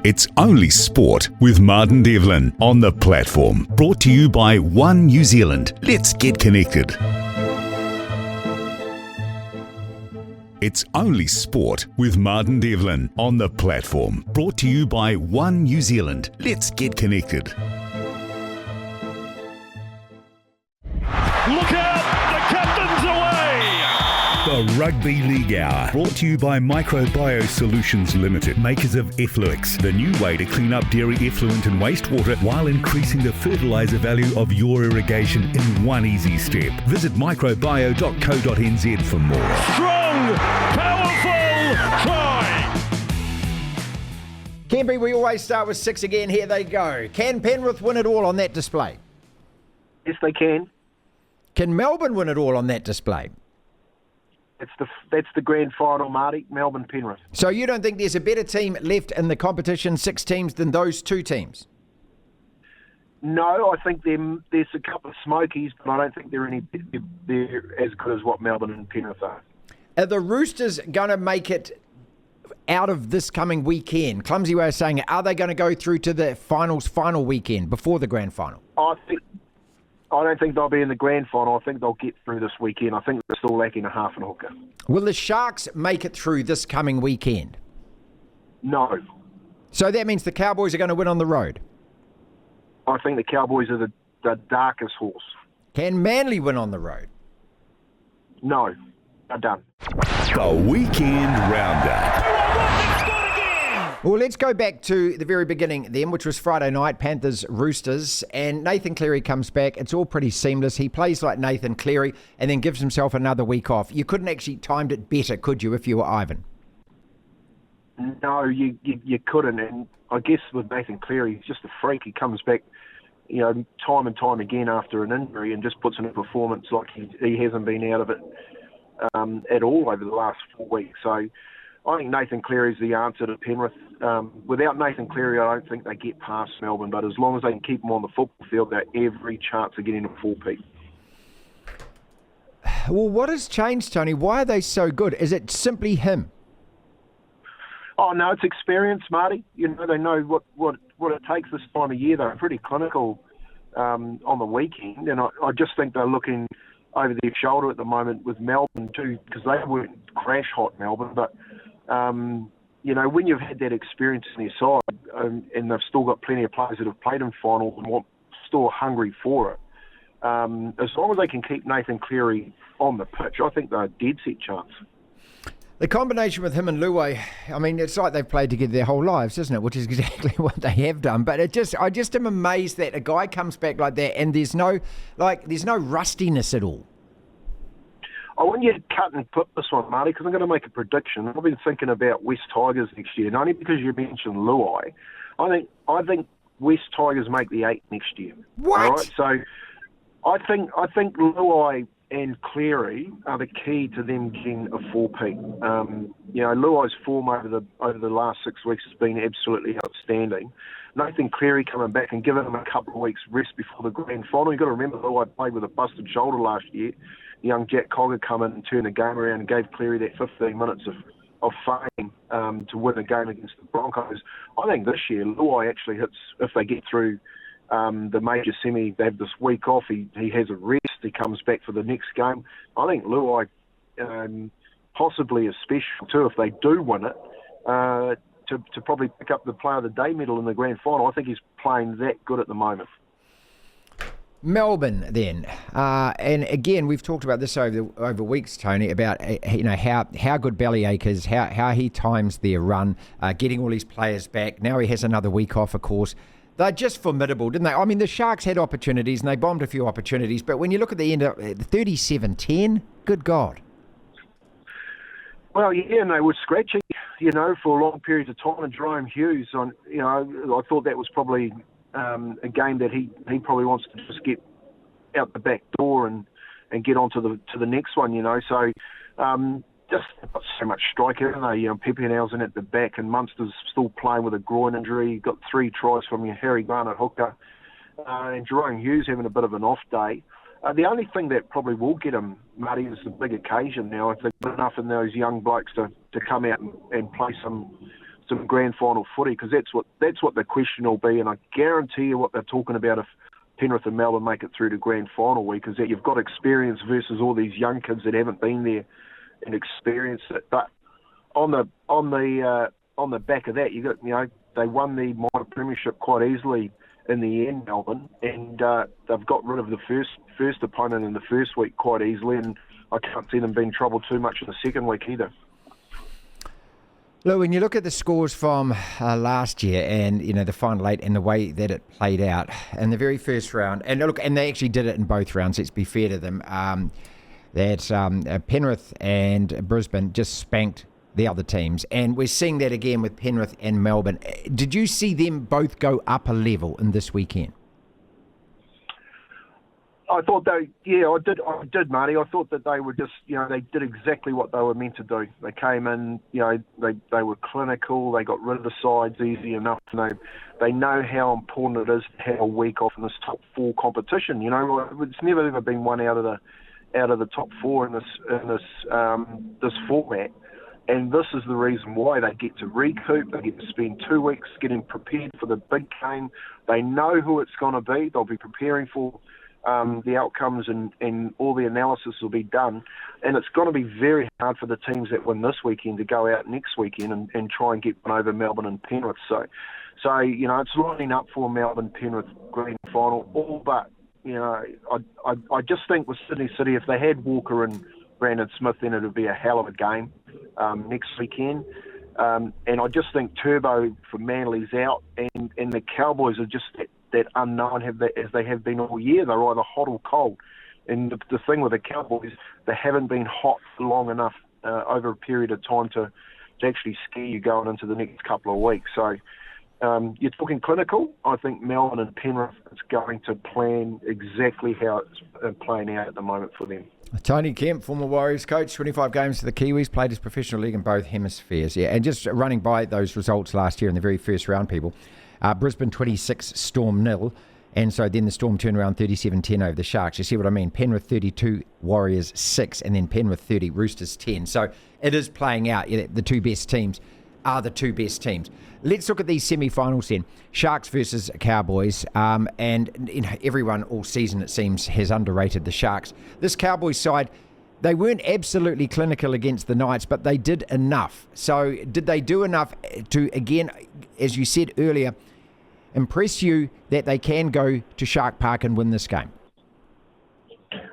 It's Only Sport with Martin Devlin on the platform. Brought to you by One New Zealand. Let's get connected. It's Only Sport with Martin Devlin on the platform. Brought to you by One New Zealand. Let's get connected. Look out! The captain's away! The Rugby League Hour, brought to you by Microbiome Solutions Limited, makers of Effluix, the new way to clean up dairy effluent and wastewater while increasing the fertiliser value of your irrigation in one easy step. Visit microbio.co.nz for more. Strong, powerful, try! Kemp, we always start with 6 again. Here they go. Can Penrith win it all on that display? Yes, they can. Can Melbourne win it all on that display? That's the grand final, Marty. Melbourne, Penrith. So you don't think there's a better team left in the competition, 6 teams, than those 2 teams? No, I think there's a couple of smokies, but I don't think they're as good as what Melbourne and Penrith are. Are the Roosters going to make it out of this coming weekend? Clumsy way of saying it. Are they going to go through to the final weekend before the grand final? I don't think they'll be in the grand final. I think they'll get through this weekend. I think they're still lacking a half and hooker. Will the Sharks make it through this coming weekend? No. So that means the Cowboys are going to win on the road? I think the Cowboys are the darkest horse. Can Manly win on the road? No. They're done. The Weekend Roundup. Well, let's go back to the very beginning then, which was Friday night, Panthers, Roosters, and Nathan Cleary comes back. It's all pretty seamless. He plays like Nathan Cleary and then gives himself another week off. You couldn't actually timed it better, could you, if you were Ivan? No, you couldn't. And I guess with Nathan Cleary, he's just a freak. He comes back, time and time again after an injury and just puts in a performance like he hasn't been out of it at all over the last 4 weeks. So I think Nathan Cleary is the answer to Penrith. Without Nathan Cleary, I don't think they get past Melbourne, but as long as they can keep him on the football field, they're every chance of getting a 4-peat. Well, what has changed, Tony? Why are they so good? Is it simply him? Oh, no, it's experience, Marty. They know what it takes this time of year. They're pretty clinical on the weekend, and I just think they're looking over their shoulder at the moment with Melbourne too, because they weren't crash hot, Melbourne, but when you've had that experience in their side and they've still got plenty of players that have played in finals and still hungry for it, as long as they can keep Nathan Cleary on the pitch, I think they're a dead set chance. The combination with him and Luai, I mean, it's like they've played together their whole lives, isn't it? Which is exactly what they have done. But I just am amazed that a guy comes back like that and there's no rustiness at all. I want you to cut and clip this one, Marty, because I'm going to make a prediction. I've been thinking about West Tigers next year, and only because you mentioned Luai. I think West Tigers make the 8 next year. What? All right? So I think Luai and Cleary are the key to them getting a 4-peat. Luai's form over the last 6 weeks has been absolutely outstanding. Nathan Cleary coming back and giving him a couple of weeks rest before the grand final. You've got to remember Luai played with a busted shoulder last year. Young Jack Cogger come in and turned the game around and gave Cleary that 15 minutes of fame to win a game against the Broncos. I think this year Luai actually hits, if they get through the major semi, they have this week off, he has a rest, he comes back for the next game. I think Luai possibly is special too if they do win it, to probably pick up the Player of the Day medal in the grand final. I think he's playing that good at the moment. Melbourne, then, and again, we've talked about this over weeks, Tony, about how good Bellyache is, how he times their run, getting all his players back. Now he has another week off, of course. They're just formidable, didn't they? I mean, the Sharks had opportunities and they bombed a few opportunities, but when you look at the end of 37-10, good God. Well, yeah, and they were scratchy, for long periods of time. And Jerome Hughes, I thought that was probably a game that he probably wants to just get out the back door and get on to the next one, So just got so much strike, haven't they? Pepinel's in at the back, and Munster's still playing with a groin injury. He got 3 tries from your Harry Grant at hooker, and Jerome Hughes having a bit of an off day. The only thing that probably will get him, Marty, is the big occasion now. If they've got enough in those young blokes to come out and play some some grand final footy, because that's what the question will be, and I guarantee you what they're talking about if Penrith and Melbourne make it through to grand final week is that you've got experience versus all these young kids that haven't been there and experienced it. But on the back of that, they won the minor premiership quite easily in the end, Melbourne, and they've got rid of the first opponent in the first week quite easily, and I can't see them being troubled too much in the second week either. Look, when you look at the scores from last year and, the final 8 and the way that it played out in the very first round, and they actually did it in both rounds, let's be fair to them, that Penrith and Brisbane just spanked the other teams. And we're seeing that again with Penrith and Melbourne. Did you see them both go up a level in this weekend? I thought I did, Marty. I thought that they were just, they did exactly what they were meant to do. They came in, they were clinical. They got rid of the sides easy enough. They know how important it is to have a week off in this top 4 competition. It's never ever been one out of the top 4 in this format. And this is the reason why they get to recoup. They get to spend 2 weeks getting prepared for the big game. They know who it's going to be. They'll be preparing for the outcomes, and all the analysis will be done. And it's going to be very hard for the teams that win this weekend to go out next weekend and try and get one over Melbourne and Penrith. So it's lining up for a Melbourne-Penrith grand final. All but, I just think with Sydney City, if they had Walker and Brandon Smith, then it would be a hell of a game next weekend. And I just think Turbo for Manly's out, and the Cowboys are just that unknown as they have been all year. They're either hot or cold. And the thing with the Cowboys, they haven't been hot long enough over a period of time to actually scare you going into the next couple of weeks. So you're talking clinical. I think Melbourne and Penrith is going to plan exactly how it's playing out at the moment for them. Tony Kemp, former Warriors coach, 25 games for the Kiwis, played his professional league in both hemispheres. Yeah, and just running by those results last year in the very first round, people. Brisbane 26, Storm 0. And so then the Storm turned around 37-10 over the Sharks. You see what I mean? Penrith 32, Warriors 6, and then Penrith 30, Roosters 10. So it is playing out. The two best teams are the two best teams. Let's look at these semi-finals then. Sharks versus Cowboys. And everyone all season, it seems, has underrated the Sharks. This Cowboys side, they weren't absolutely clinical against the Knights, but they did enough. So did they do enough to, again, as you said earlier, impress you that they can go to Shark Park and win this game?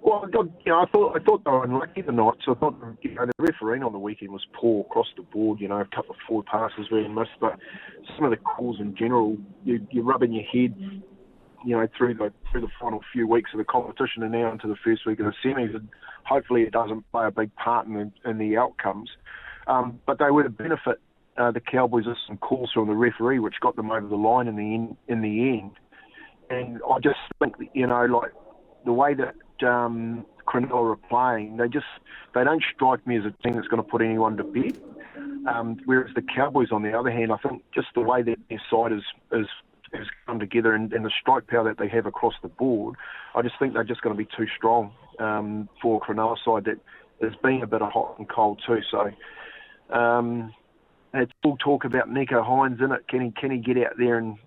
Well, I thought they were unlucky the Knights. I thought the refereeing on the weekend was poor across the board. A couple of forward passes were missed, but some of the calls in general, you're rubbing your head, through the final few weeks of the competition and now into the first week of the semis. And hopefully, it doesn't play a big part in the outcomes. But they would have benefit the Cowboys with some calls from the referee, which got them over the line in the end. And I just think that, the way that Cronulla are playing, they don't strike me as a team that's going to put anyone to bed. Whereas the Cowboys, on the other hand, I think just the way that their side has come together and the strike power that they have across the board, I just think they're just going to be too strong for Cronulla side that has been a bit of hot and cold too. So it's all talk about Nico Hines, isn't it? Can he get out there and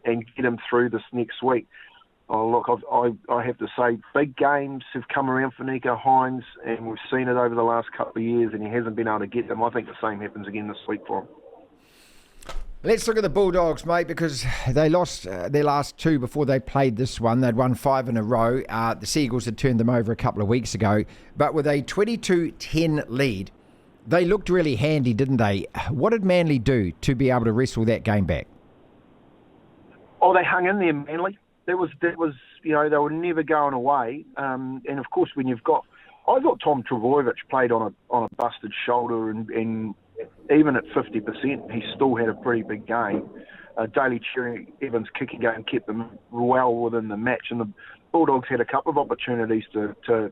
get him through this next week? Oh, look, I have to say, big games have come around for Nico Hines, and we've seen it over the last couple of years, and he hasn't been able to get them. I think the same happens again this week for him. Let's look at the Bulldogs, mate, because they lost their last 2 before they played this one. They'd won 5 in a row. The Seagulls had turned them over a couple of weeks ago. But with a 22-10 lead, they looked really handy, didn't they? What did Manly do to be able to wrestle that game back? Oh, they hung in there, Manly. That was they were never going away. And of course, when you've got, I thought Tom Trbojevic played on a busted shoulder, and even at 50%, he still had a pretty big game. Daly Cherry Evans' kicking game kept them well within the match, and the Bulldogs had a couple of opportunities to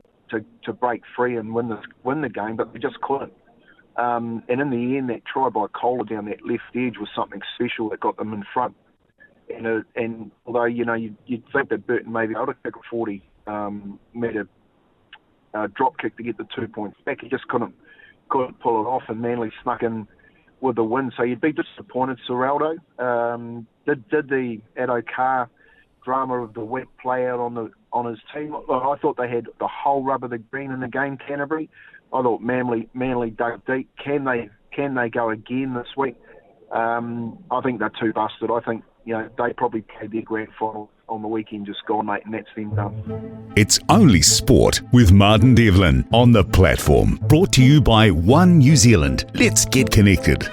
break free and win the game, but they just couldn't. And in the end, that try by Kohler down that left edge was something special that got them in front. And although, you'd think that Burton may be able to kick a 40-metre drop kick to get the 2 points back, he just couldn't pull it off, and Manly snuck in with the win. So you'd be disappointed, Serraldo. Did the Addo Carr drama of the week play out on his team? Look, I thought they had the whole rub of the green in the game, Canterbury. I thought Manly dug deep. Can they go again this week? I think they're too busted. I think they probably played their grand final on the weekend just gone, mate, and that's them done. It's Only Sport with Martin Devlin on The Platform. Brought to you by One New Zealand. Let's get connected.